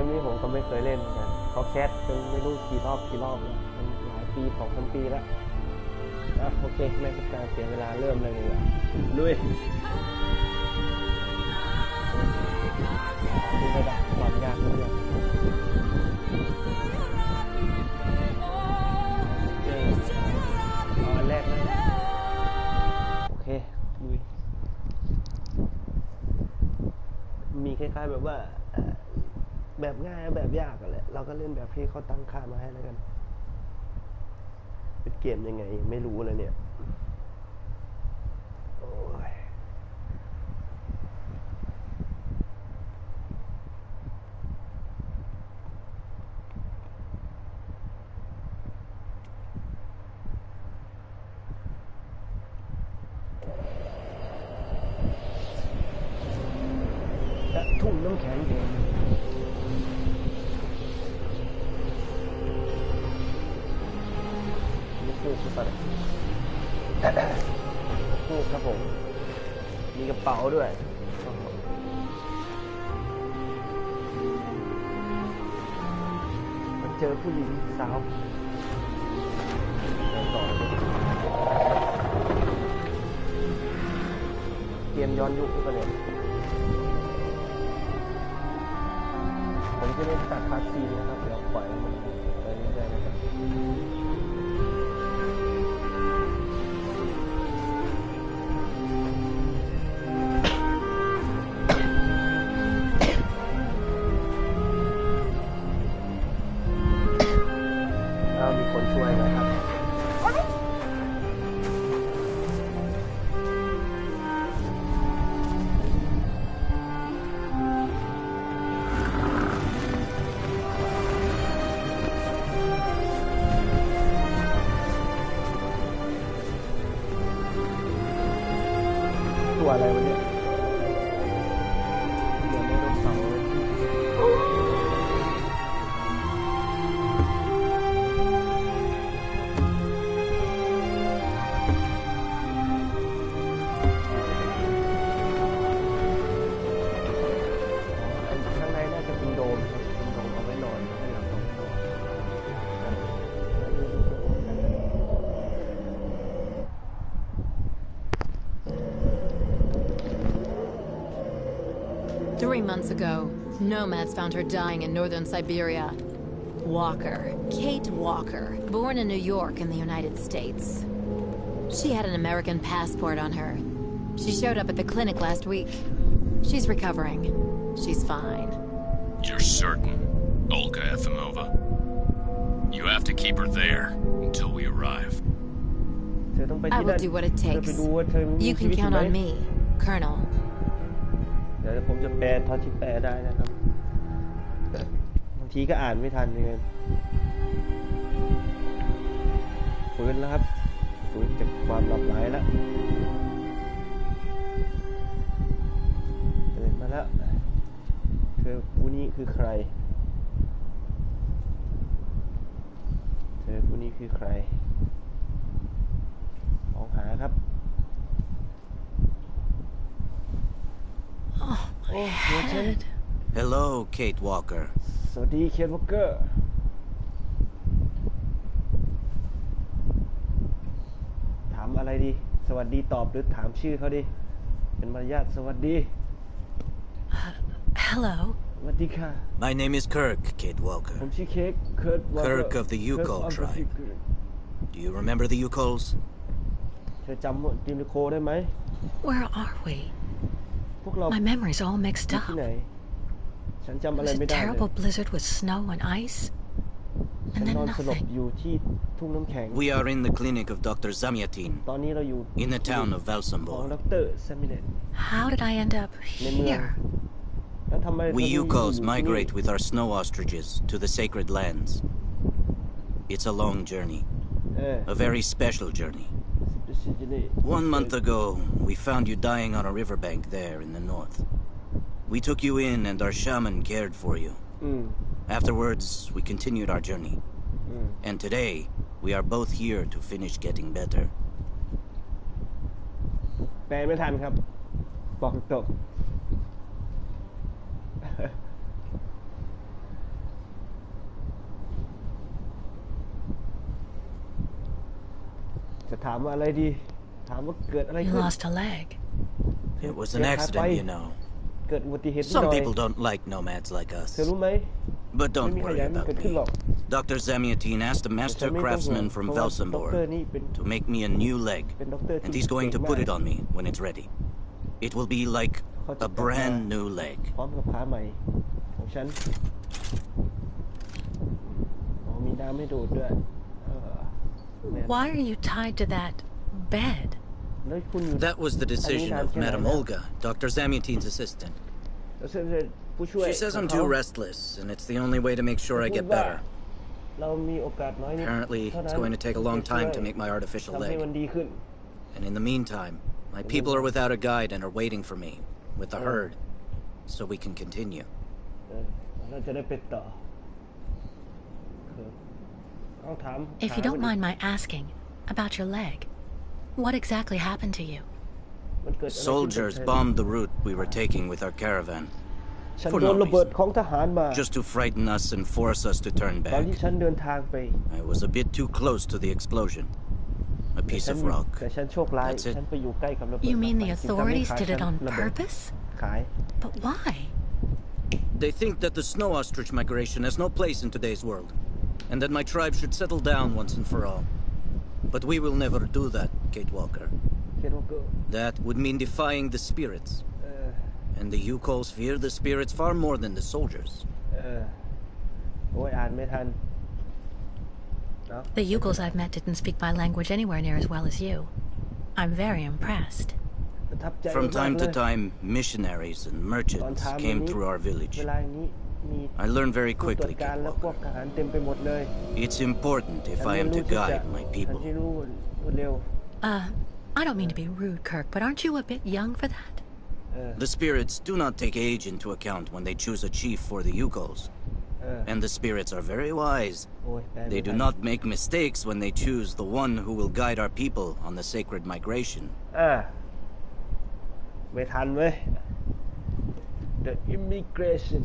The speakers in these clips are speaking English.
มนี้ผมก็ไม่เคยเล่นเหมือนกันเขาแคสจนไม่รู้กี่รอบแล้วมันหลายปี2-3 ปีแล้วโอเคไม่เป็นการเสียเวลาเริ่มเลยดีกว่าลุยดูระดับความยากเลยอันแรกเลยโอเคลุยมีคล้ายๆแบบว่าแบบง่ายแบบยากกันแหละเราก็เล่นแบบที่เขาตั้งค่ามาให้แล้วกันเป็นเกมยังไงไม่รู้เลยเนี่ยโอ้ยจะทุ่งน้ำแข็งเองนี่คืออะไรนี่ครับผมมีกระเป๋าด้วยมาเจอผู้หญิงสาวต่อเกมย้อนยุคทุกประเด็นผมจะเล่นตัดคาซีนะครับเดี๋ยวปล่อยมันไปเรื่อยๆนะครับมีคนช่วยนะครับตัวอะไรวะเนี่ยเดี๋ยวไม่ต้องเสาเลยข้างในน่าจะเป็นโดมครับเป็นโดมเอาไว้นอนให้เราต้องนอน 3 months ago, nomads found her dying in northern Siberia. Walker, Kate Walker, born in New York in the United States. She had an American passport on her. She showed up at the clinic last week. She's recovering. She's fine. You're certain, Olga Efimova? You have to keep her there until we arrive. I will do what it takes. You can count on me, Colonel. เดี๋ยวผมจะแปลเท่าที่แปลได้นะครับบางทีก็อ่านไม่ทันเลยฟื้นแล้วครับฟื้นจากความหลับไหลแล้วตื่นมาแล้วเธอผู้นี้คือใครเธอผู้นี้คือใครมองหาครับOh, my head. Hello, Kate Walker. สวัสดีเคทวอล์กเกอร์ถามอะไรดีสวัสดีตอบหรือถามชื่อเขาดิเป็นมารยาทสวัสดี Hello. สวัสดีค่ะ My name is Kirk, Kate ผ Walker. มชื่อเค้กเคิร์ตวอลเกอร์ Kirk of the Yukon tribe. Do you remember the Yukols? เธอจำดิมิโคได้ไหม Where are we? พวกเรา My memory's all mixed ที่ up. ไหนฉันจำ It อะไร was ไม่ a ได้เลย terrible blizzard with snow and ice, ฉัน and น then อนสลบ nothing. อยู่ที่ทุ่งน้ำแข็ง We are in the clinic of Dr. Zamyatin ตอนนี้เราอยู่ in the town of ของ Valsambor. ดรซามิเนต How did I end up ในเมือง here? แล้วทำไม We เธอ Yukos อยู่ที่นี่ migrate with our snow ostriches to the sacred lands. It's a long journey, เออ a very special journey. 1 1 month ago, we found you dying on a riverbank there in the north. We took you in and our shaman cared for you. Afterwards, we continued our journey. And today, we are both here to finish getting better. แปลไม่ทันครับบอกตก จะถามว่าอะไรดีถามว่าเกิดอะไร You ขึ้น lost a leg. It was an accident, you know. เกิดอุบัติเหตุนิดห Some น่อย people don't like nomads like เธ us. อรู้ไหม But ไม่ don't มีใคร worry อยากให้มัน about เกิดขึ้นหรอก me. Dr. Zamiatine asked a ฉัน master ไม่ต้องห่วง craftsman เพ from ราะว่าด็อกเตอร์นี่ Velsenborg เป็น to make me a new leg, เป็นด็อกเตอร์ and ที่ he's going to เก่ง put มาก it on me when it's ready. It will be like เขาจะ a brand new leg. พร้อมกับขาใหม่ของฉันอ๋อมีน้ำให้ดูดด้วยแน่น Why are you tied to that bed? แล้วคุณอยู่ That was the decision of Can I Madame now? Olga, Dr. Zamiatine's assistant. ผู้ช่วย She says ขอ I'm งเขา too restless, and it's the only way to make sure I พูด get ว่า better. เรามีโอกาสน้อยนิด Apparently, เท่า it's นั้น going to take a long time to make my artificial ทำให้มัน leg. ดีขึ้น And in the meantime, my people are without a guide and are waiting for me with the herd, so we can continue. เราจะได้ไปต่อต้องถาม If you don't mind my asking about your leg, what exactly happened to you? มันเกิดอะไรขึ้นกับ Soldiers เธอ bombed the route we were taking with our caravan, ฉัน for โด no นระเบิด reason, ของทหารมา just to frighten us and force us to turn ตอน back. ที่ฉันเดินทางไป I was a bit too close to the explosion. A piece ฉัน of rock. แต่ฉันโชคร้าย That's it. ฉันไปอยู่ใกล้กับระเบิด You mean the จึงทำให้ authorities ขา did ฉั it น on ระเบิด purpose? ขาย But why? They think that the snow ostrich migration has no place in today's world, and that my tribe should settle down once and for all. But we will never do that, Kate Walker. เคนโอเกอร์ That would mean defying the spirits. And the Yukols fear the spirits far more than the soldiers. โอ้ยอ่านไม่ทันเนาะ The Yukos I've met didn't speak my language anywhere near as well as you. I'm very impressed. ประทับใจ From มาก time เล to ย time, missionaries and ตอน merchants ทำ came นี้ through our village. เวลานี้มี I learned very ผู้ตรว quickly, จการ Kate และพวก Walker. ทหารเต็มไปหมดเลย It's important if ฉัน I เรียน am รู้ to ที่จะ guide my ฉัน people. ที่รู้เร็ว I don't mean to be rude, Kirk, but aren't you a bit young for that? The spirits do not take age into account when they choose a chief for the Yukols. And the spirits are very wise. โอ้ยแปลไม่ They do ทัน not make mistakes when they choose the one who will guide our people on the sacred migration. ไม่ทันเว้ย The immigration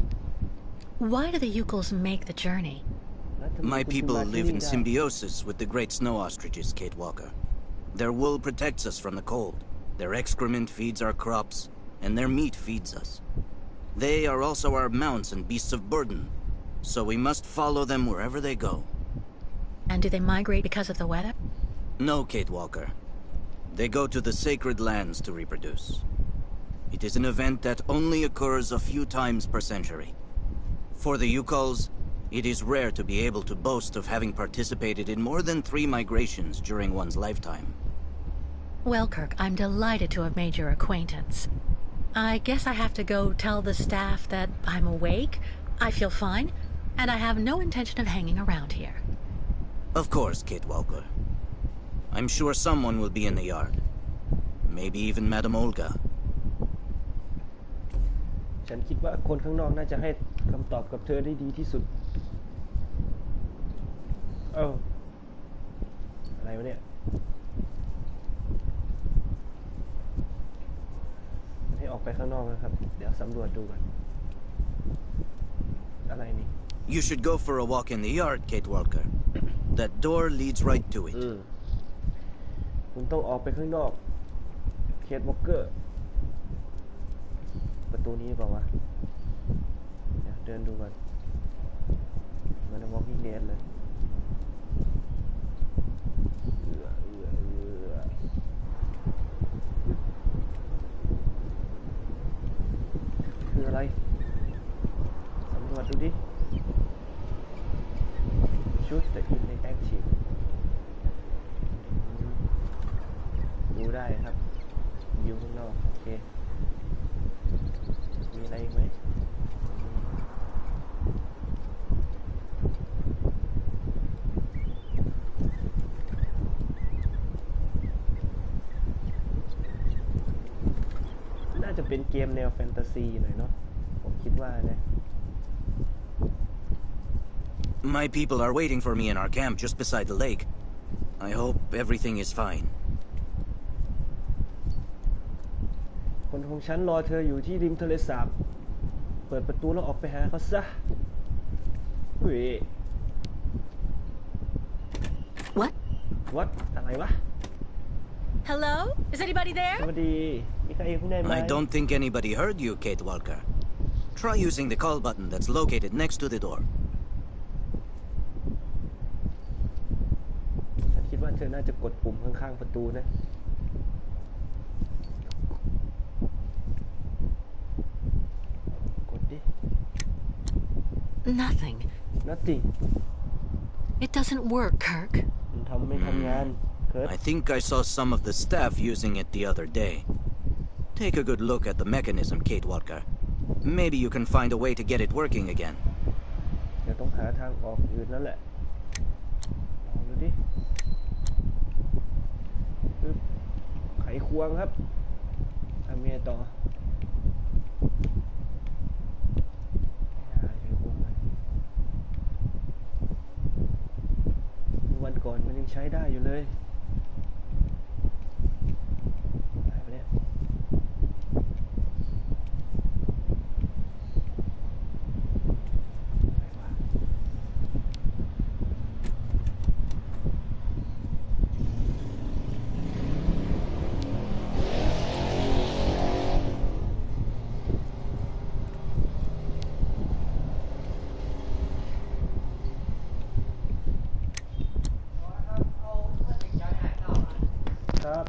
Why do the Yukos make the journey? แล้วทำไม My คุณถึง people มาที่ live นี่ in ได้ symbiosis with the great snow ostriches, Kate Walker. Their wool protects us from the cold, their excrement feeds our crops, and their meat feeds us. They are also our mounts and beasts of burden, so we must follow them wherever they go. And do they migrate because of the weather? No, Kate Walker. They go to the sacred lands to reproduce. It is an event that only occurs a few times per century. For the Yukols, it is rare to be able to boast of having participated in more than 3 migrations during one's lifetime. Well, Kirk, I'm delighted to have made your acquaintance. I guess I have to go tell the staff that I'm awake, I feel fine, and I have no intention of hanging around here. Of course, Kate Walker. I'm sure someone will be in the yard. Maybe even Madame Olga. ฉันคิดว่าคนข้างนอกน่าจะให้คำตอบกับเธอได้ดีที่สุด อะไรวะเนี่ยให้ออกไปข้างนอกนะครับ เดี๋ยวสำรวจดูกันอะไรนี่ You should go for a walk in the yard, Kate Walker. That door leads right to it. คุณต้องออกไปข้างนอกเคทวอล์กเกอร์ประตูนี้เปล่าวะเดี๋ยวเดินดูกันมันวอล์กกิ้งเดดเลยคืออะไรสำรวจดูดิชุดแต่อินในแอคทีฟดูได้ครับวิวข้างนอกโอเคมีอะไรอีกไหมน่าจะเป็นเกมแนวแฟนตาซีหน่อยเนาะผมคิดว่านะ My people are waiting for me in our camp just beside the lake. I hope everything is fine. คนของฉันรอเธออยู่ที่ริมทะเลสาบเปิดประตูแล้วออกไปหาเขาซะเฮ้ย What? What อะไรวะ Hello? Is anybody ส there? วัสดีมีใครอยู่ข้างในไหม I don't think anybody heard you, Kate Walker. Try using the call button that's located next to the door. ฉันคิดว่าเธอน่าจะกดปุ่มข้างๆประตูนะกดดิ Nothing. nothing It doesn't work, Kirk. มันไม่ทำงานเคิร์ I think I saw some of the staff using it the other day. Take a good look at the mechanism, Kate Walker. Maybe you can find a way to get it working again. เดี๋ยวต้องหาทางออกอื่นแล้วแหละลองดูดิปึ๊บไขควงครับทำยังไงต่อหาไขควงไปวันก่อนมันยังใช้ได้อยู่เลยหายไปเนี่ยครับ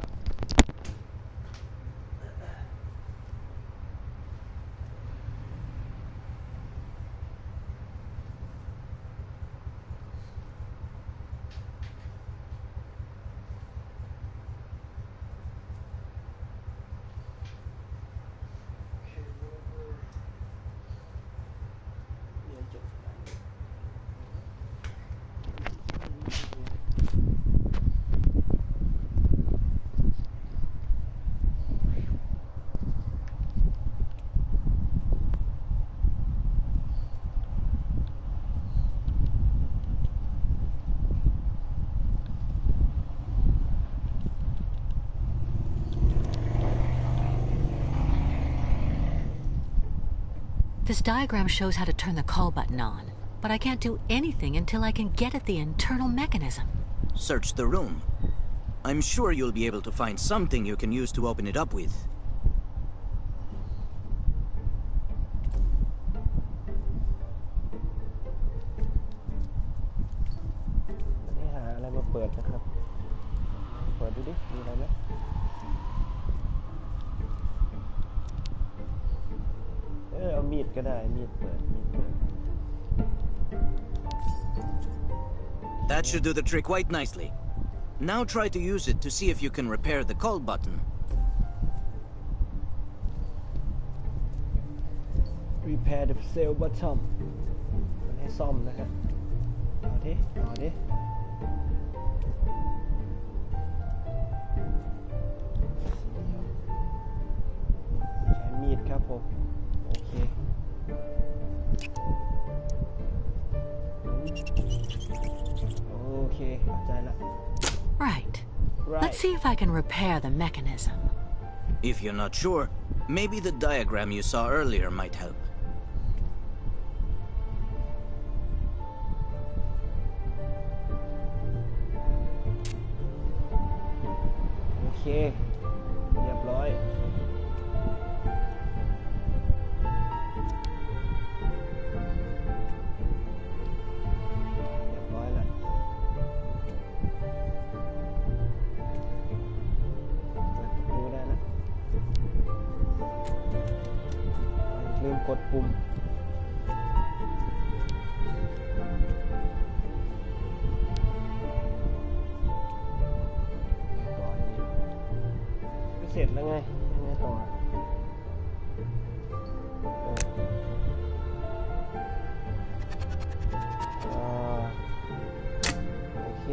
This diagram shows how to turn the call button on, but I can't do anything until I can get at the internal mechanism. Search the room. I'm sure you'll be able to find something you can use to open it up with. อันนี้หาอะไรมาเปิดนะครับ เปิดดูดิ มีอะไรไหมเอามีดก็ได้ มีดเปิด That should do the trick quite nicely. Now try to use it to see if you can repair the call button. repair the cell bottom มันให้ซ่อมนะครับเอาดิใช้มีดครับผม โอเค โอเคเข้าใจละ Right. Let's see if I can repair the mechanism. If you're not sure, maybe the diagram you saw earlier might help. โอเค เรียบร้อย เรียบร้อยแล้ว เปิดประตูได้แล้วลืมกดปุ่ม เสร็จแล้วไงยังไงต่อโอเค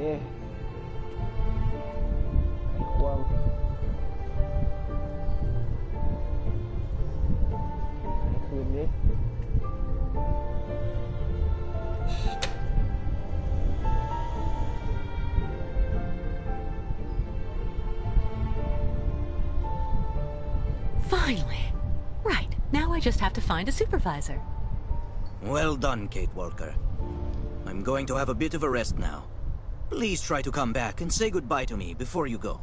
ไขควงไขคืนนี้ Finally. Right. Now I just have to find a supervisor. Well done, Kate Walker. I'm going to have a bit of a rest now. Please try to come back and say goodbye to me before you go.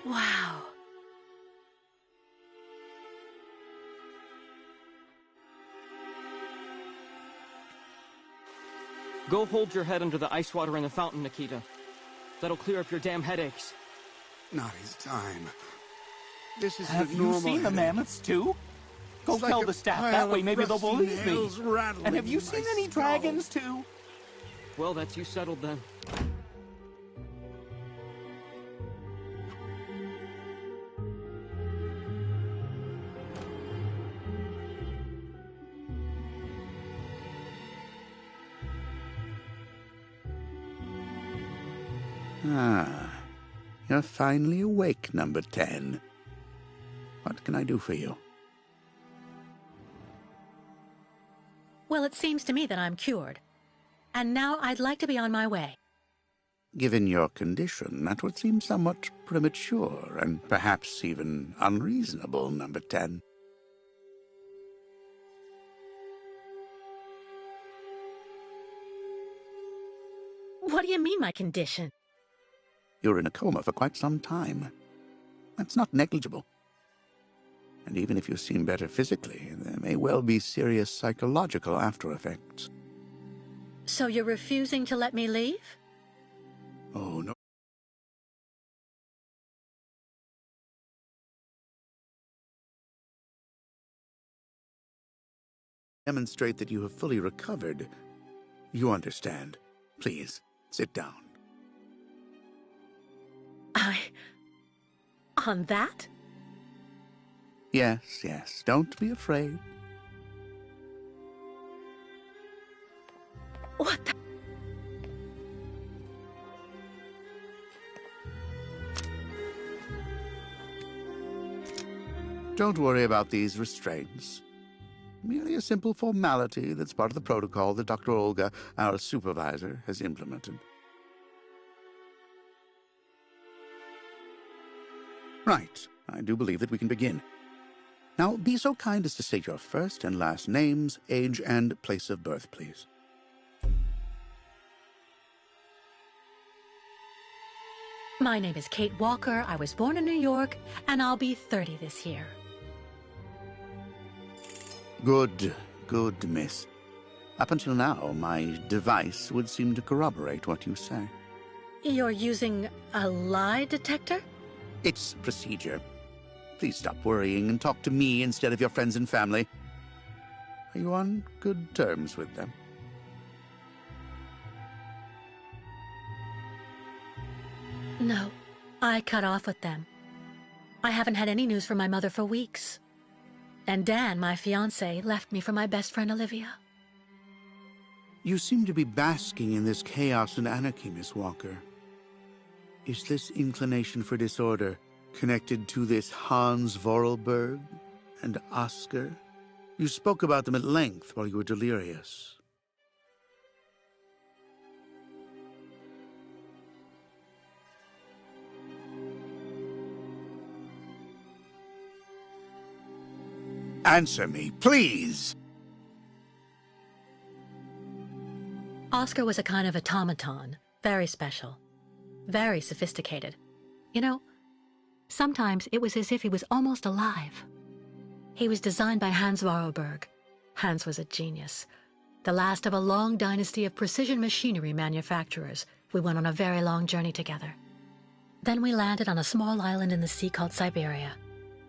Wow. Go hold your head under the ice water in the fountain, Nikita. That'll clear up your damn headaches. Not his time. This is Have the you normal seen the headache. mammoths too? Go It's like tell a the staff pile that way, of maybe they'll rusty believe me. nails rattling And have you in seen my any skull. dragons too? Well, that's you settled then. Ah, you're finally awake, number 10. What can I do for you? Well, it seems to me that I'm cured. And now I'd like to be on my way. Given your condition, that would seem somewhat premature and perhaps even unreasonable, number 10. What do you mean, my condition? You're in a coma for quite some time. That's not negligible. And even if you seem better physically, there may well be serious psychological after effects. So you're refusing to let me leave? Oh, no. Demonstrate that you have fully recovered. You understand. Please, sit down. On that? Yes, yes, don't be afraid. What the? Don't worry about these restraints. Merely a simple formality that's part of the protocol that Dr. Olga, our supervisor, has implemented. Right. I do believe that we can begin. Now, be so kind as to state your first and last names, age, and place of birth, please. My name is Kate Walker. I was born in New York, and I'll be 30 this year. Good, miss. Up until now, my device would seem to corroborate what you say. You're using a lie detector? It's procedure. Please stop worrying and talk to me instead of your friends and family. Are you on good terms with them? No, I cut off with them. I haven't had any news from my mother for weeks. And Dan, my fiancé, left me for my best friend Olivia. You seem to be basking in this chaos and anarchy, Miss Walker. Is this inclination for disorder connected to this Hans Vorarlberg and Oscar? You spoke about them at length while you were delirious. Answer me, please! Oscar was a kind of automaton, very special, very sophisticated. You know, sometimes it was as if he was almost alive. He was designed by Hans Vorarlberg. Hans was a genius, the last of a long dynasty of precision machinery manufacturers. We went on a very long journey together. Then we landed on a small island in the sea called Syberia.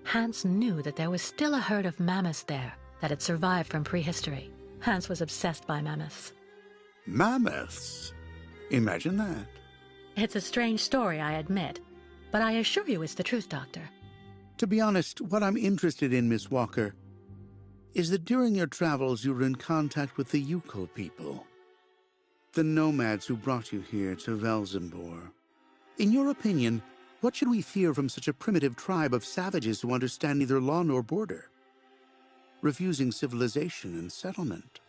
Hans knew that there was still a herd of mammoths there that had survived from prehistory. Hans was obsessed by mammoths. Mammoths? Imagine that. It's a strange story, I admit, but I assure you it's the truth, Doctor. To be honest, what I'm interested in, Miss Walker, is that during your travels you were in contact with the Yukon people, the nomads who brought you here to Velzenbor. In your opinion, what should we fear from such a primitive tribe of savages who understand neither law nor border, refusing civilization and settlement?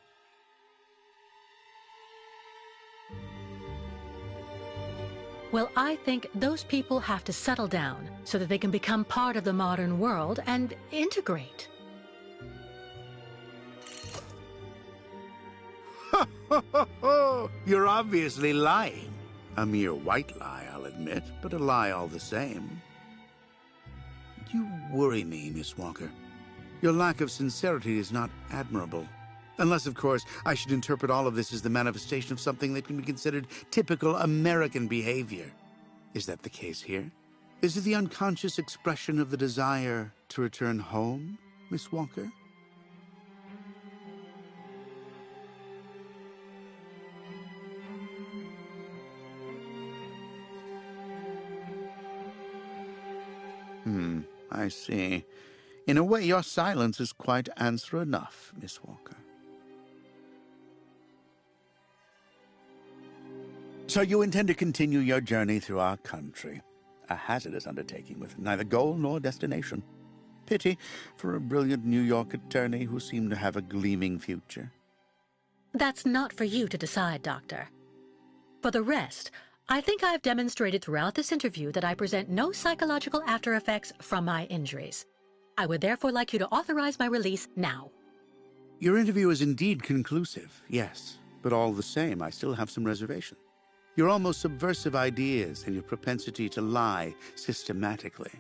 Well, I think those people have to settle down so that they can become part of the modern world and integrate. You're obviously lying. A mere white lie, I'll admit, but a lie all the same. You worry me, Miss Walker. Your lack of sincerity is not admirable. Unless, of course, I should interpret all of this as the manifestation of something that can be considered typical American behavior. Is that the case here? Is it the unconscious expression of the desire to return home, Miss Walker? I see. In a way, your silence is quite answer enough, Miss Walker. So you intend to continue your journey through our country. A hazardous undertaking with neither goal nor destination. Pity for a brilliant New York attorney who seemed to have a gleaming future. That's not for you to decide, Doctor. For the rest, I think I've demonstrated throughout this interview that I present no psychological after effects from my injuries. I would therefore like you to authorize my release now. Your interview is indeed conclusive, yes. But all the same, I still have some reservation. Your almost subversive ideas and your propensity to lie systematically.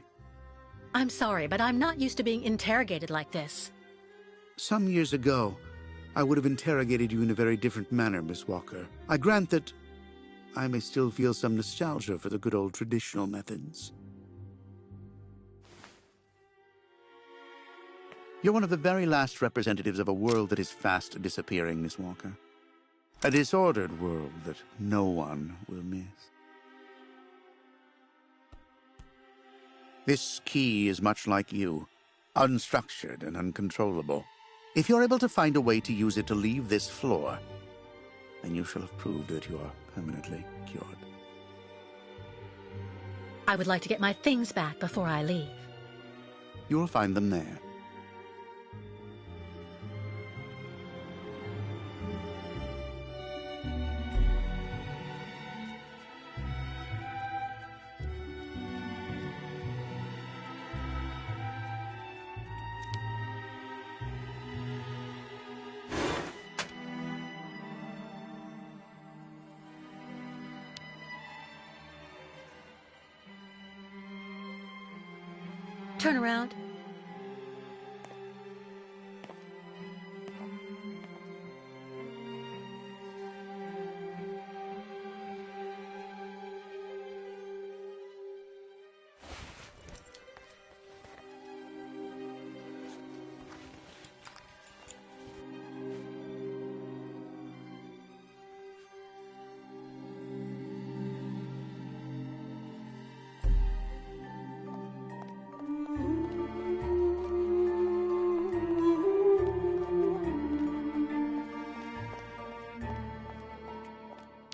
I'm sorry, but I'm not used to being interrogated like this. Some years ago, I would have interrogated you in a very different manner, Miss Walker. I grant that I may still feel some nostalgia for the good old traditional methods. You're one of the very last representatives of a world that is fast disappearing, Miss Walker. A disordered world that no one will miss. This key is much like you, unstructured and uncontrollable. If you're able to find a way to use it to leave this floor, then you shall have proved that you are permanently cured. I would like to get my things back before I leave. You will find them there. Turn around.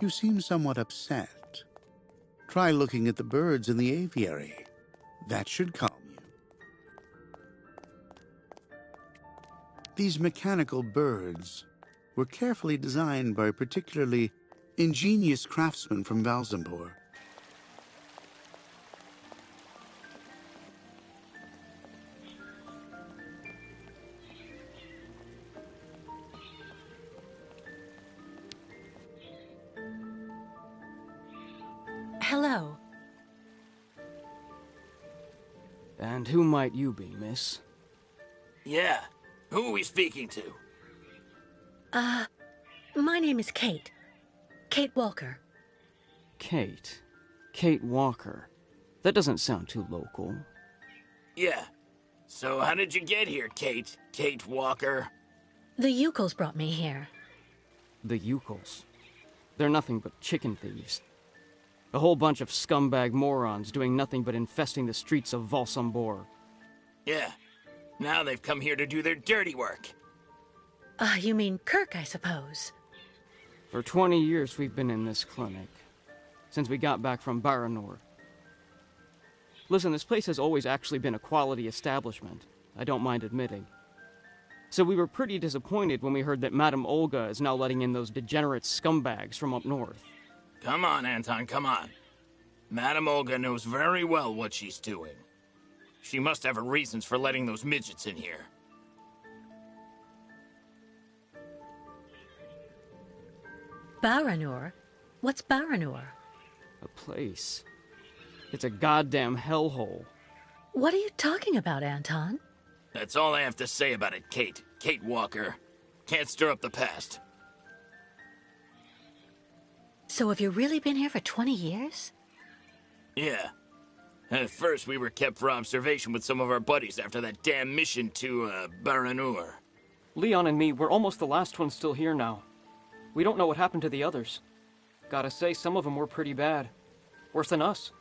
You seem somewhat upset. Try looking at the birds in the aviary. That should calm you. These mechanical birds were carefully designed by a particularly ingenious craftsman from Valzambor. Hello. And who might you be, miss? Yeah. Who are we speaking to? My name is Kate. Kate Walker. Kate. Kate Walker. That doesn't sound too local. Yeah. So how did you get here, Kate? Kate Walker? The Yukos brought me here. The Yukos. They're nothing but chicken thieves. A whole bunch of scumbag morons doing nothing but infesting the streets of Valsambor. Yeah. Now they've come here to do their dirty work. You mean Kirk, I suppose. For 20 years we've been in this clinic. Since we got back from Baranor. Listen, this place has always actually been a quality establishment. I don't mind admitting. So we were pretty disappointed when we heard that Madame Olga is now letting in those degenerate scumbags from up north. Come on, Anton, come on. Madame Olga knows very well what she's doing. She must have her reasons for letting those midgets in here. Baranor? What's Baranor? A place. It's a goddamn hellhole. What are you talking about, Anton? That's all I have to say about it, Kate. Kate Walker. Can't stir up the past. So have you really been here for 20 years? Yeah. At first, we were kept for observation with some of our buddies after that damn mission to, Baranur. Leon and me, we're almost the last ones still here now. We don't know what happened to the others. Gotta say, some of them were pretty bad. Worse than us.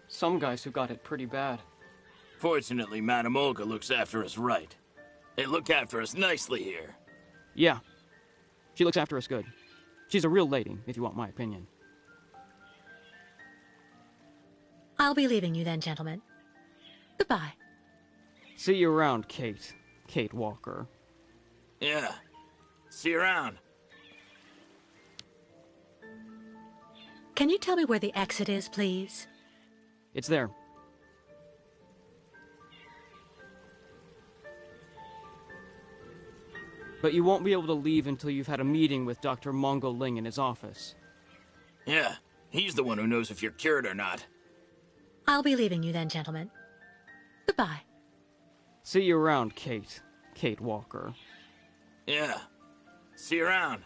Some guys who got it pretty bad. Fortunately, Madame Olga looks after us right. They look after us nicely here. Yeah. She looks after us good. She's a real lady, if you want my opinion. I'll be leaving you then, gentlemen. Goodbye. See you around, Kate. Kate Walker. Yeah. See you around. Can you tell me where the exit is, please? It's there. But you won't be able to leave until you've had a meeting with Dr. Mongo Ling in his office. Yeah, he's the one who knows if you're cured or not. I'll be leaving you then, gentlemen. Goodbye. See you around, Kate. Kate Walker. Yeah. See you around.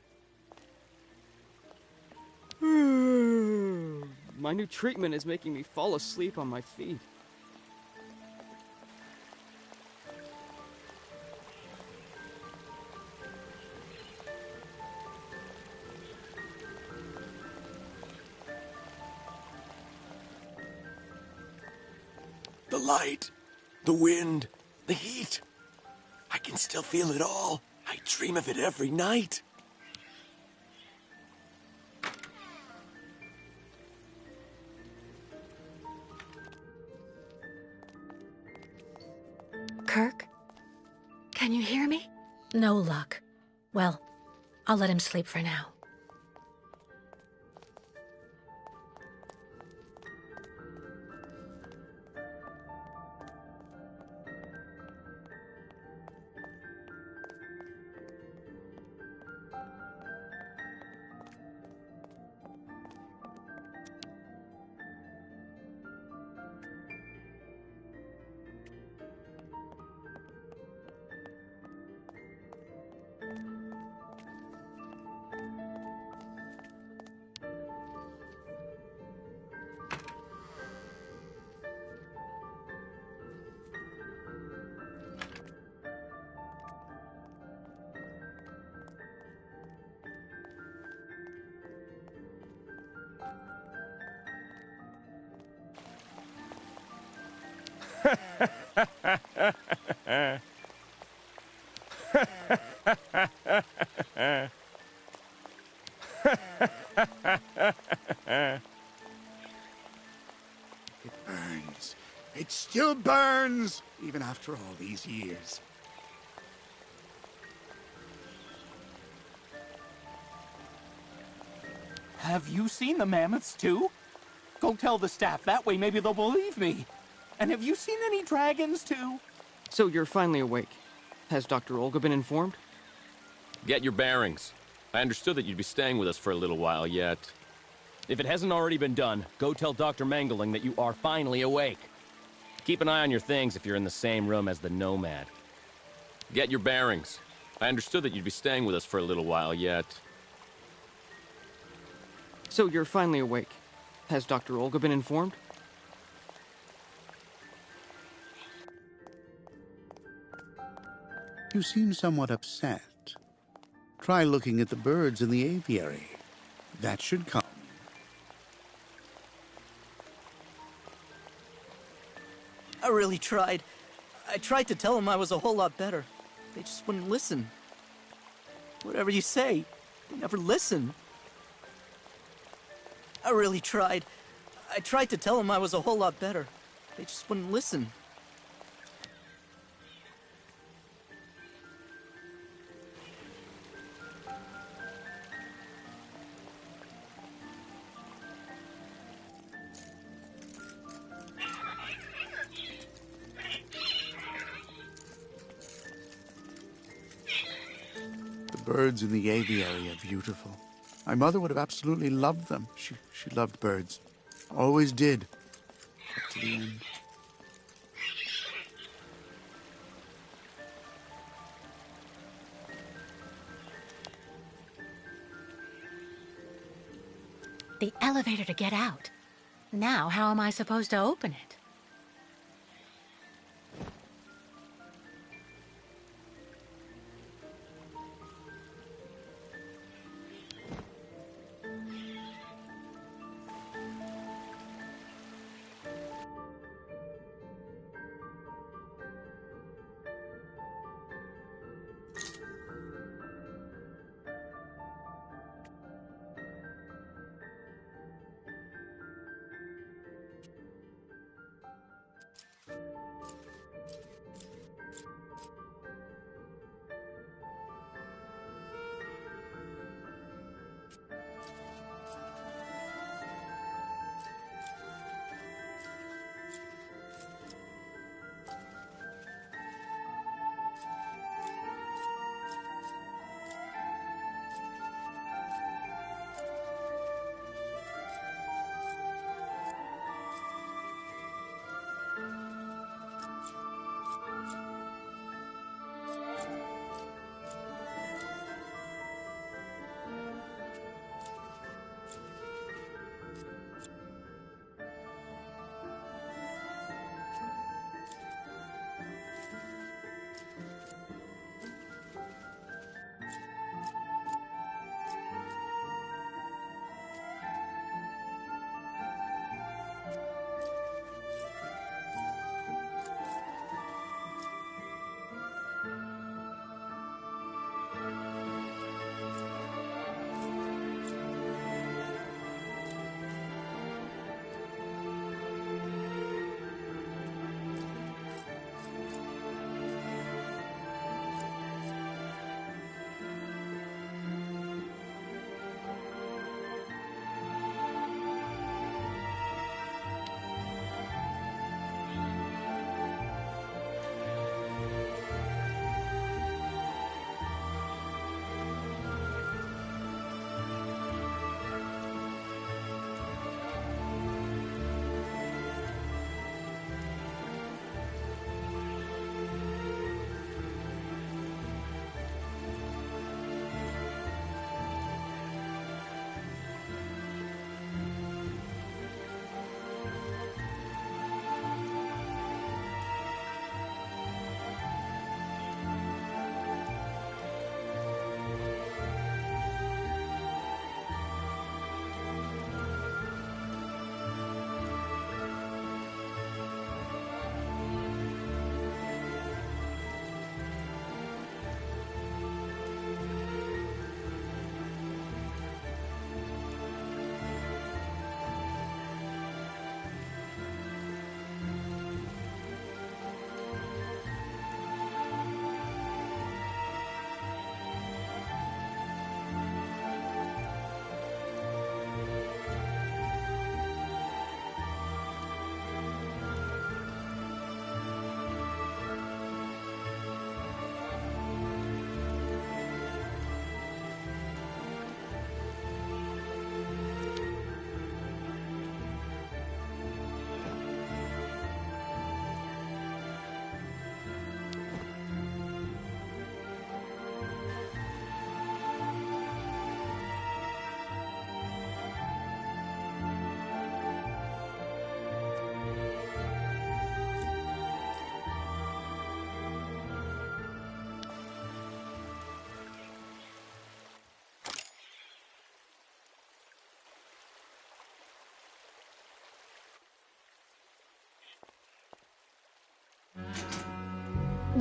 My new treatment is making me fall asleep on my feet. The light, the wind, the heat. I can still feel it all. I dream of it every night. Kirk? Can you hear me? No luck. Well, I'll let him sleep for now. It burns. It still burns, even after all these years. Have you seen the mammoths too? Go tell the staff, that way maybe they'll believe me. And have you seen any dragons too? So you're finally awake. Has Dr. Olga been informed? Get your bearings. I understood that you'd be staying with us for a little while yet. If it hasn't already been done, go tell Dr. Mangling that you are finally awake. Keep an eye on your things if you're in the same room as the Nomad. Get your bearings. I understood that you'd be staying with us for a little while yet. So you're finally awake. Has Dr. Olga been informed? You seem somewhat upset. Try looking at the birds in the aviary. That should calm you. I really tried. I tried to tell them I was a whole lot better. They just wouldn't listen. Whatever you say, they never listen. I really tried. I tried to tell them I was a whole lot better. They just wouldn't listen. The birds in the aviary are beautiful. My mother would have absolutely loved them. She loved birds. Always did. Up to the end. the elevator to get out. Now, how am I supposed to open it?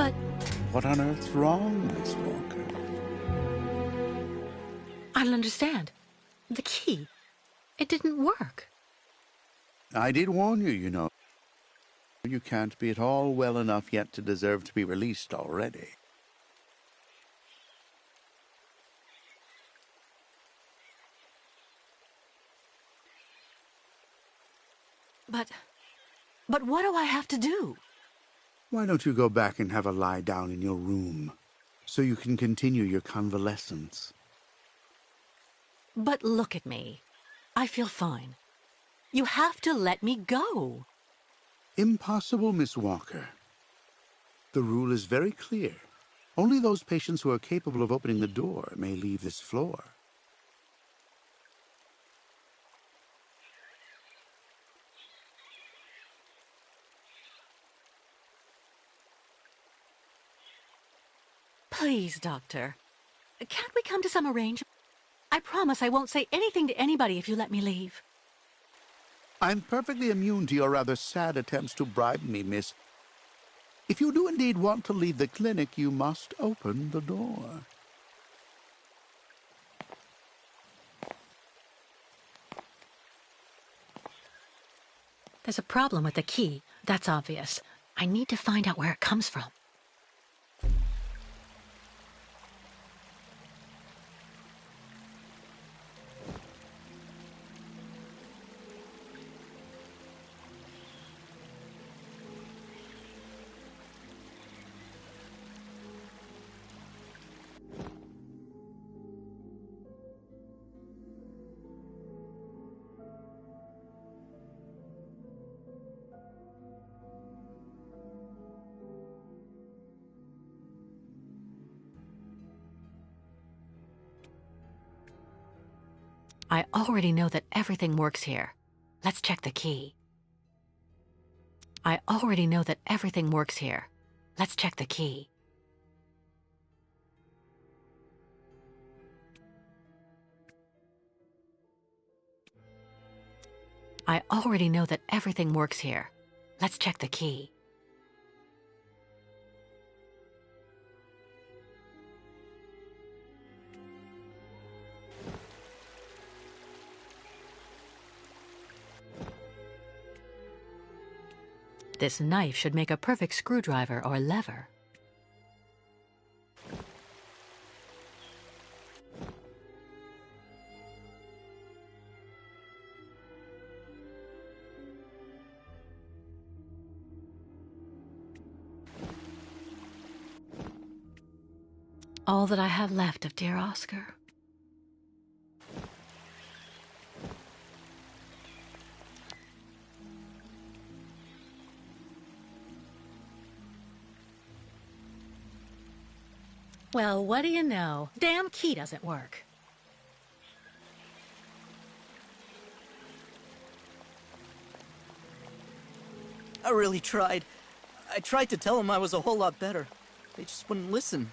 But What on earth's wrong, Miss Walker? I don't understand. The key. It didn't work. I did warn you, you know. You can't be at all well enough yet to deserve to be released already. But what do I have to do? Why don't you go back and have a lie down in your room, so you can continue your convalescence? But look at me. I feel fine. You have to let me go. Impossible, Miss Walker. The rule is very clear. Only those patients who are capable of opening the door may leave this floor. Please, Doctor. Can't we come to some arrangement? I promise I won't say anything to anybody if you let me leave. I'm perfectly immune to your rather sad attempts to bribe me, miss. If you do indeed want to leave the clinic, you must open the door. There's a problem with the key. That's obvious. I need to find out where it comes from. I already know that everything works here. Let's check the key. I already know that everything works here. Let's check the key. I already know that everything works here. Let's check the key. This knife should make a perfect screwdriver or lever. All that I have left of dear Oscar. Well, what do you know? Damn key doesn't work. I really tried. I tried to tell them I was a whole lot better. They just wouldn't listen.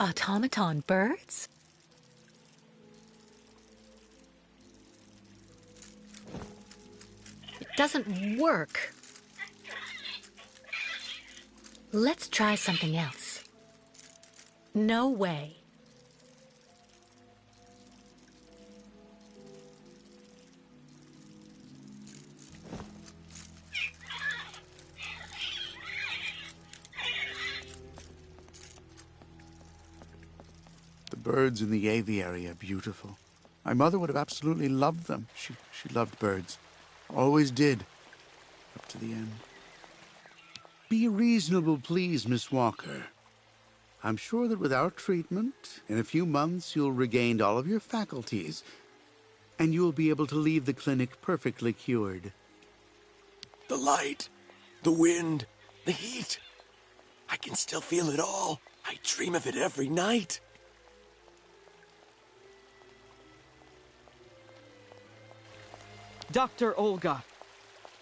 Automaton birds? It doesn't work. Let's try something else. No way. The birds in the aviary are beautiful. My mother would have absolutely loved them. She loved birds. Always did. Up to the end. Be reasonable, please, Miss Walker. I'm sure that with our treatment, in a few months you'll regain all of your faculties, and you'll be able to leave the clinic perfectly cured. The light, the wind, the heat. I can still feel it all. I dream of it every night. Dr. Olga,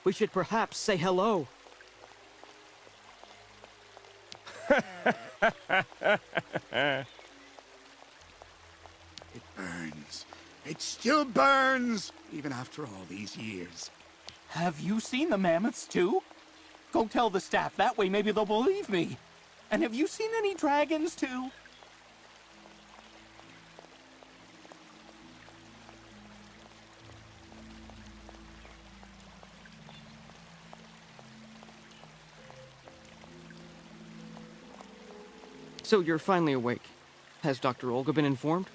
we should perhaps say hello. It burns. It still burns, even after all these years. Have you seen the mammoths, too? Go tell the staff, that way maybe they'll believe me. And have you seen any dragons, too? So you're finally awake. Has Dr. Olga been informed?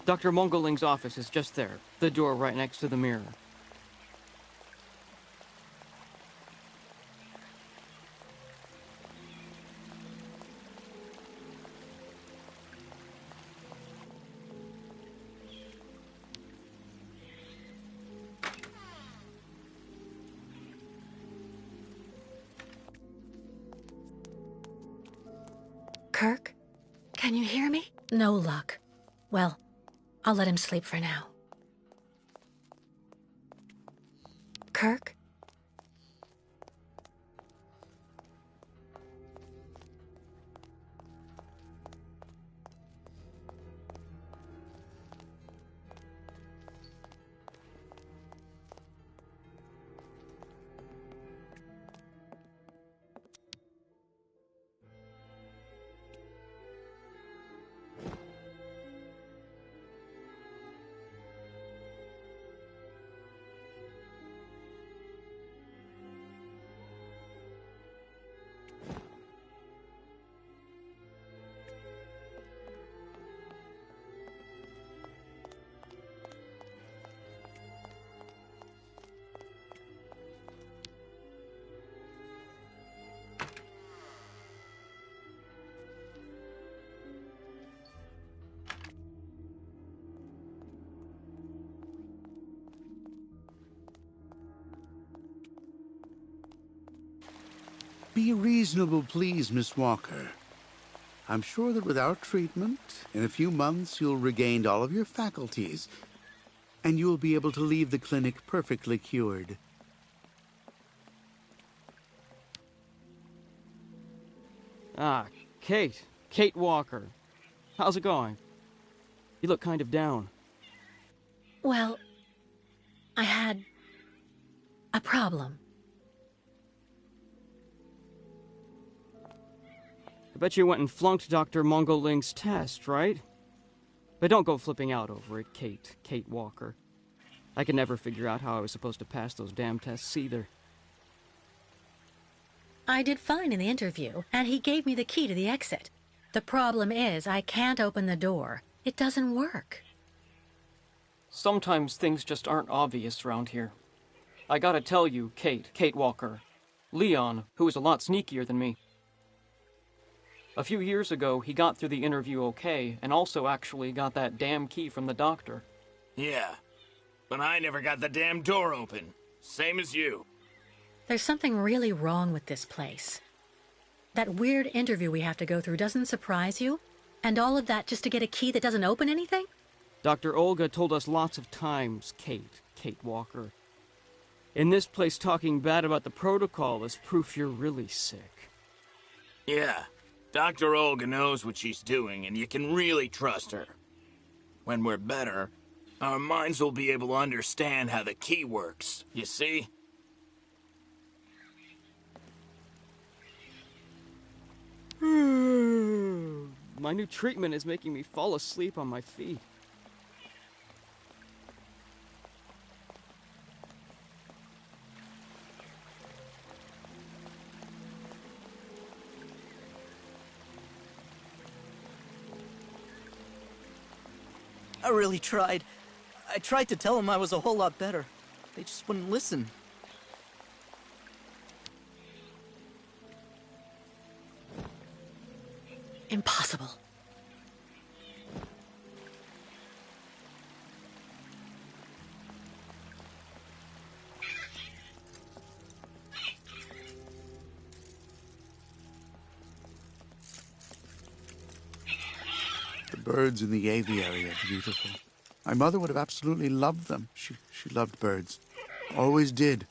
Dr. Mongoling's office is just there, the door right next to the mirror. Kirk, can you hear me? No luck. Well, I'll let him sleep for now. Kirk? Be reasonable, please, Miss Walker. I'm sure that without treatment, in a few months you'll regain all of your faculties, and you'll be able to leave the clinic perfectly cured. Ah, Kate. Kate Walker. How's it going? You look kind of down. Well, I had a problem. I bet you went and flunked Dr. Mongoling's test, right? But don't go flipping out over it, Kate. Kate Walker. I could never figure out how I was supposed to pass those damn tests either. I did fine in the interview, and he gave me the key to the exit. The problem is, I can't open the door. It doesn't work. Sometimes things just aren't obvious around here. I gotta tell you, Kate Walker. Leon, who is a lot sneakier than me. A few years ago, he got through the interview okay, and also actually got that damn key from the doctor. Yeah, but I never got the damn door open. Same as you. There's something really wrong with this place. That weird interview we have to go through doesn't surprise you? And all of that just to get a key that doesn't open anything? Dr. Olga told us lots of times, Kate Walker. In this place, talking bad about the protocol is proof you're really sick. Yeah, Dr. Olga knows what she's doing, and you can really trust her. When we're better, our minds will be able to understand how the key works, you see? My new treatment is making me fall asleep on my feet. I really tried. I tried to tell them I was a whole lot better. They just wouldn't listen. Impossible. The birds in the aviary are beautiful. My mother would have absolutely loved them. She loved birds. Always did.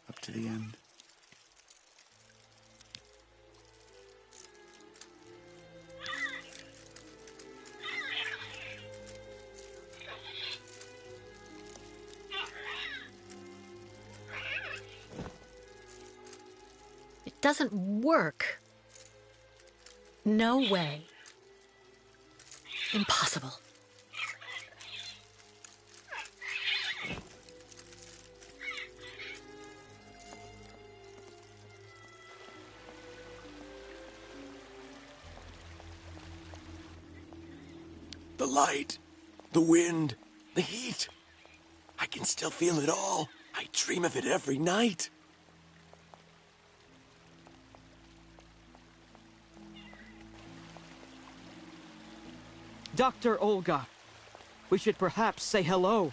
Up to the end. It doesn't work. No way. Impossible. The light, the wind, the heat. I can still feel it all. I dream of it every night. Dr. Olga, we should perhaps say hello.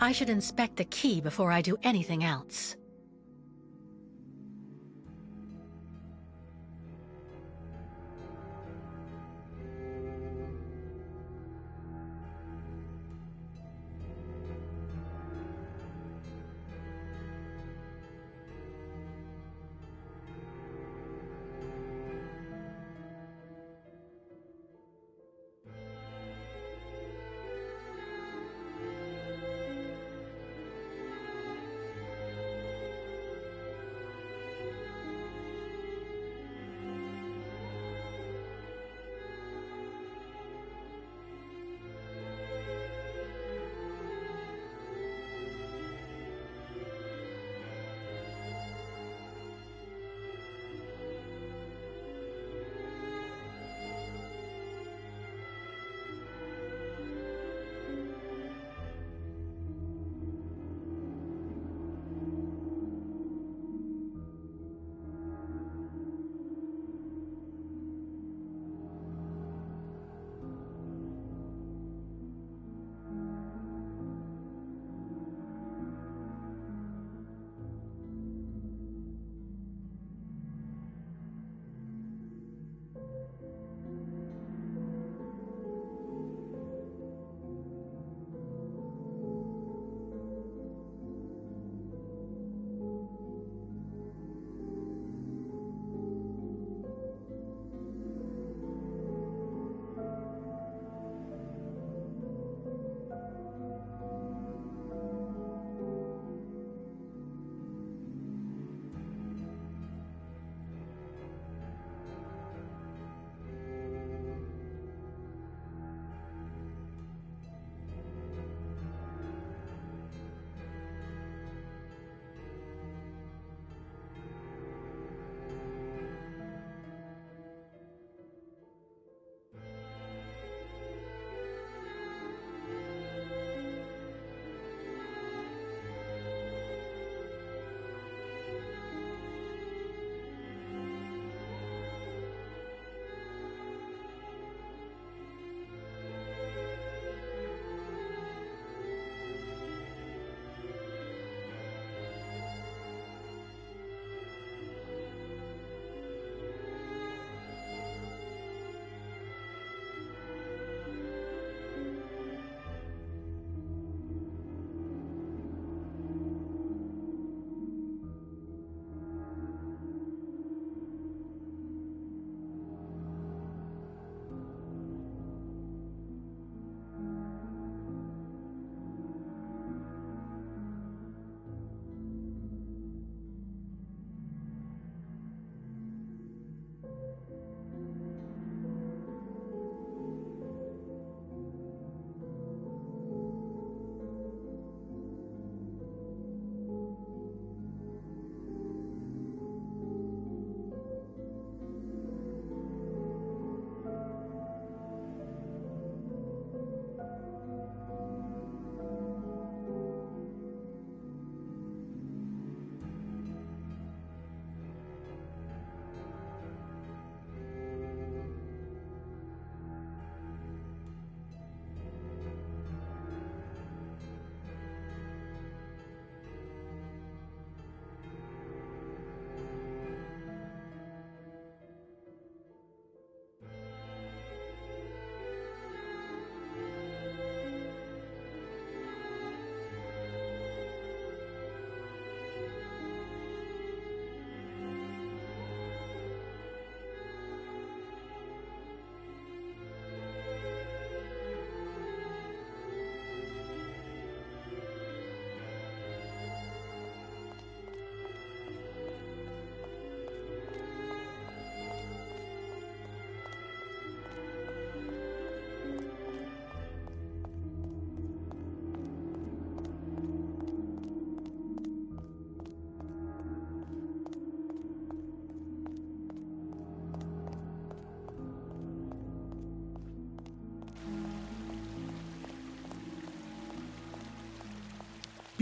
I should inspect the key before I do anything else.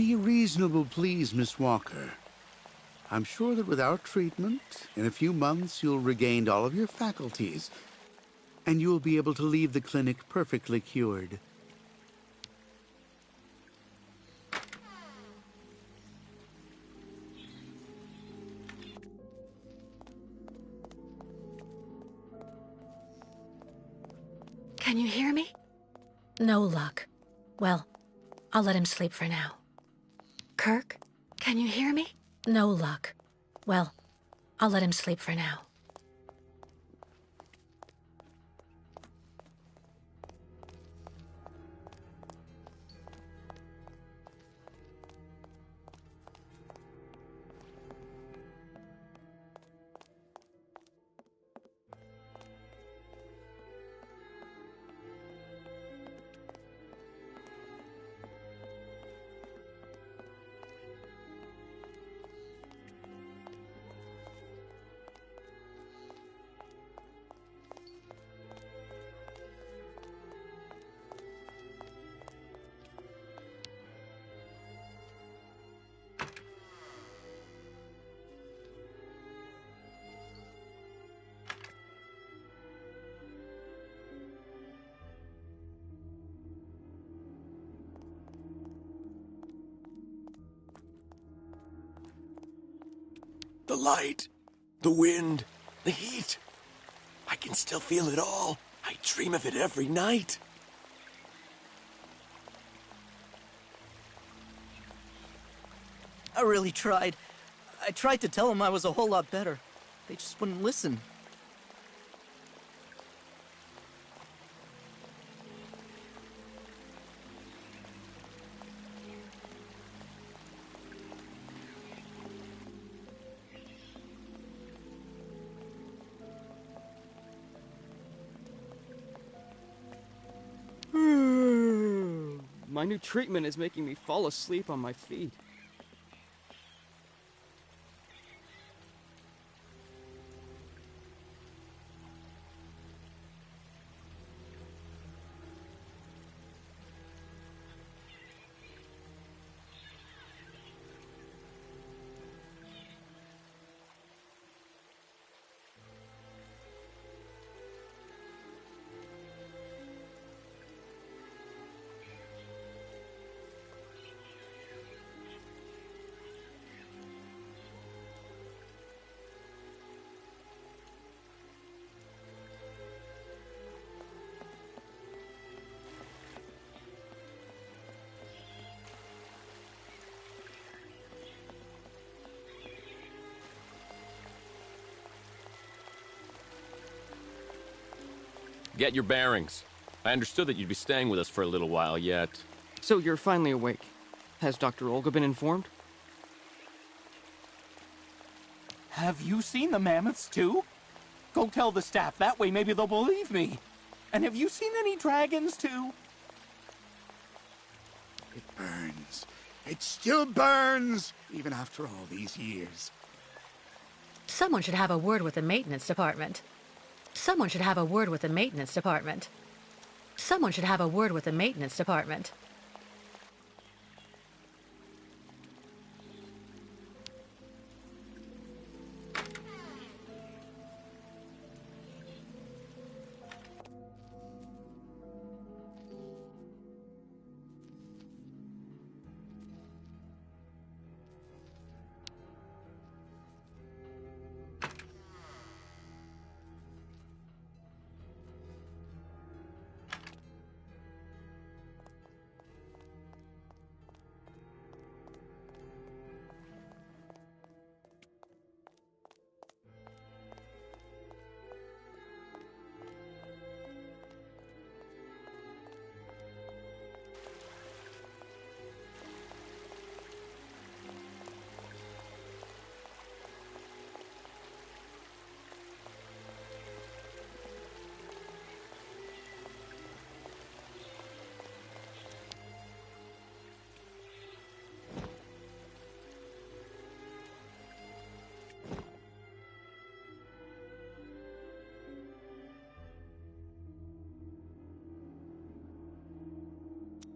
Be reasonable, please, Miss Walker. I'm sure that with our treatment, in a few months you'll regain all of your faculties, and you'll be able to leave the clinic perfectly cured. Can you hear me? No luck. Well, I'll let him sleep for now. Kirk, can you hear me? No luck. Well, I'll let him sleep for now. The light, the wind, the heat. I can still feel it all. I dream of it every night. I really tried. I tried to tell them I was a whole lot better. They just wouldn't listen. My new treatment is making me fall asleep on my feet. Get your bearings. I understood that you'd be staying with us for a little while yet. So you're finally awake. Has Dr. Olga been informed? Have you seen the mammoths too? Go tell the staff, that way maybe they'll believe me. And have you seen any dragons too? It burns. It still burns, even after all these years. Someone should have a word with the maintenance department. Someone should have a word with the maintenance department. Someone should have a word with the maintenance department.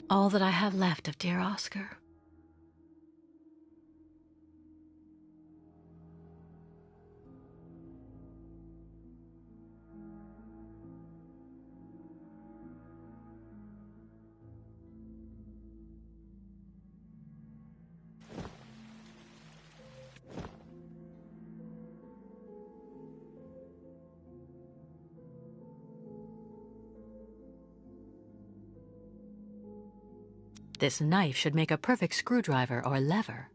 All that I have left of dear Oscar. This knife should make a perfect screwdriver or lever.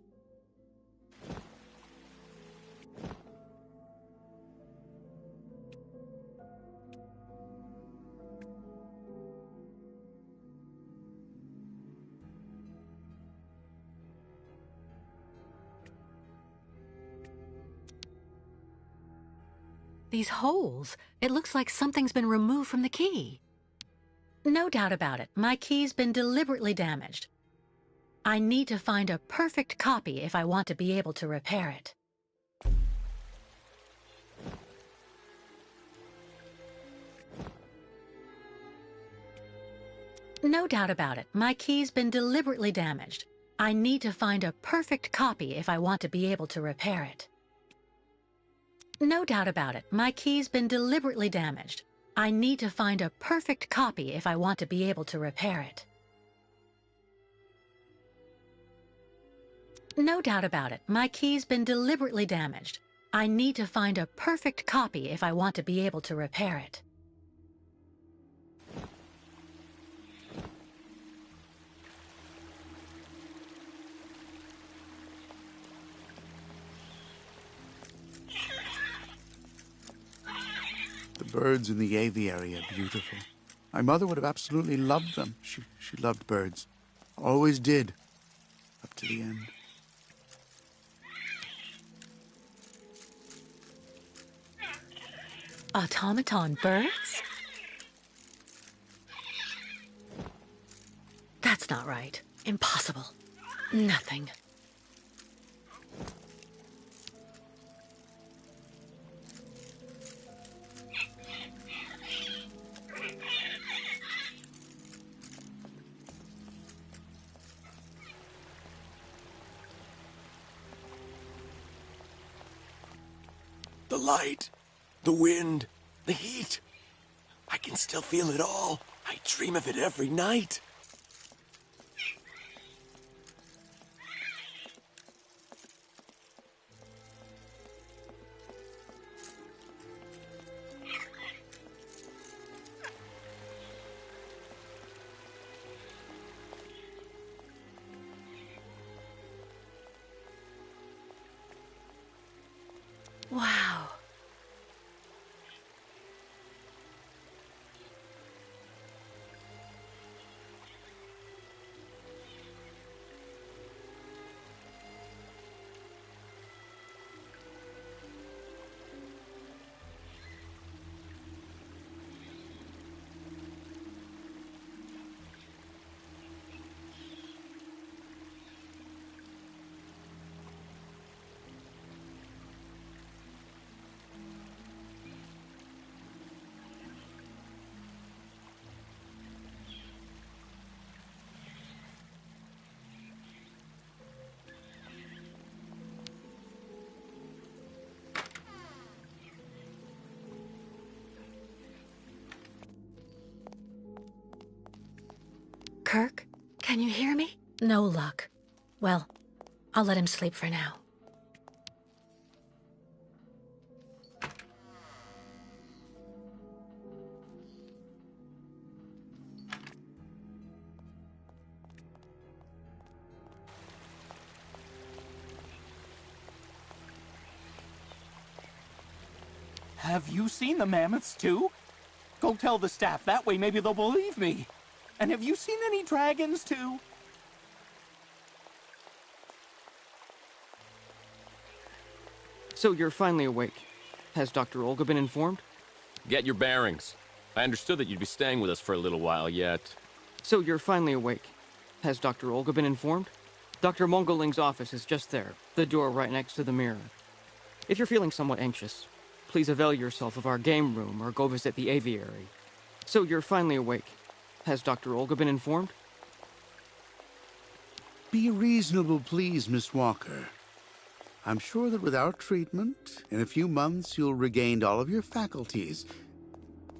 These holes, it looks like something's been removed from the key. No doubt about it, my key's been deliberately damaged. I need to find a perfect copy if I want to be able to repair it. No doubt about it, my key's been deliberately damaged. I need to find a perfect copy if I want to be able to repair it. No doubt about it, my key's been deliberately damaged. I need to find a perfect copy if I want to be able to repair it. No doubt about it, my key's been deliberately damaged. I need to find a perfect copy if I want to be able to repair it. The birds in the aviary are beautiful. My mother would have absolutely loved them. She loved birds. Always did. Up to the end. Automaton birds? That's not right. Impossible. Nothing. The light, the wind, the heat. I can still feel it all. I dream of it every night. Wow. Kirk, can you hear me? No luck. Well, I'll let him sleep for now. Have you seen the mammoths too? Go tell the staff, that way maybe they'll believe me. And have you seen any dragons too? So you're finally awake. Has Dr. Olga been informed? Get your bearings. I understood that you'd be staying with us for a little while yet. So you're finally awake. Has Dr. Olga been informed? Dr. Mongoling's office is just there, the door right next to the mirror. If you're feeling somewhat anxious, please avail yourself of our game room or go visit the aviary. So you're finally awake. Has Dr. Olga been informed? Be reasonable, please, Miss Walker. I'm sure that with our treatment, in a few months you'll regain all of your faculties,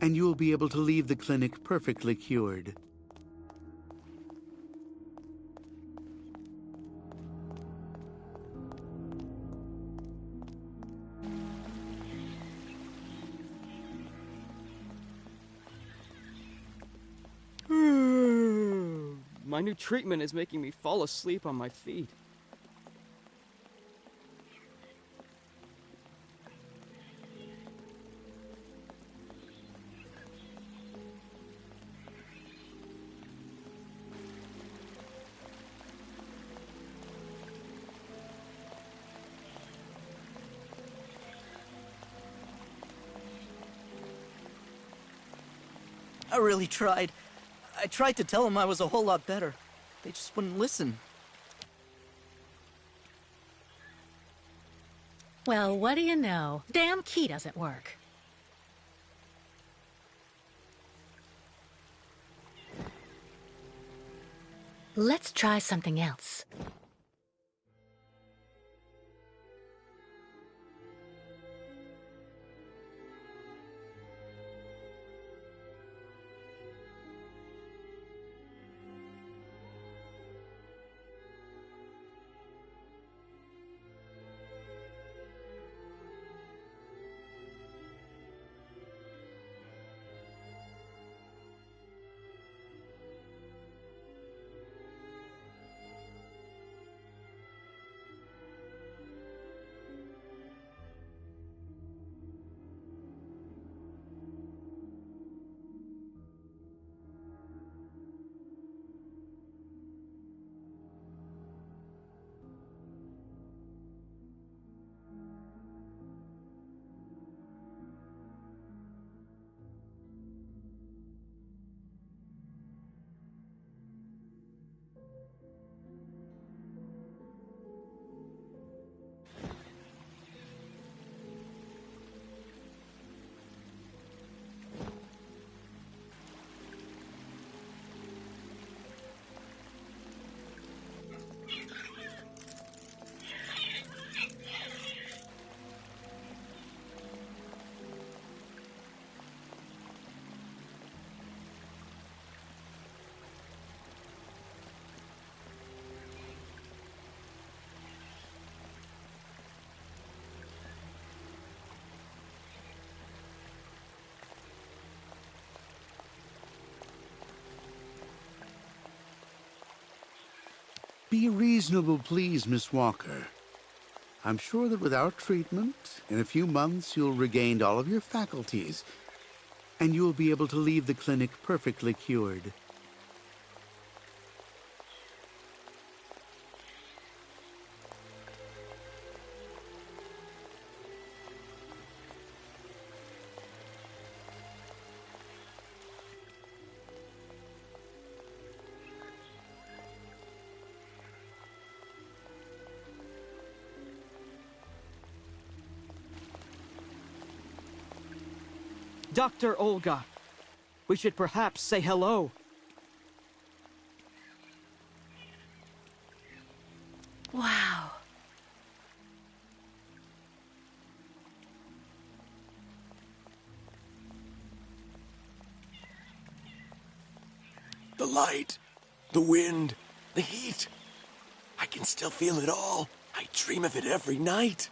and you'll be able to leave the clinic perfectly cured. My new treatment is making me fall asleep on my feet. I really tried. I tried to tell them I was a whole lot better. They just wouldn't listen. Well, what do you know? Damn key doesn't work. Let's try something else. Be reasonable, please, Miss Walker. I'm sure that with our treatment, in a few months you'll regain all of your faculties, and you'll be able to leave the clinic perfectly cured. Dr. Olga, we should perhaps say hello. Wow. The light, the wind, the heat. I can still feel it all. I dream of it every night.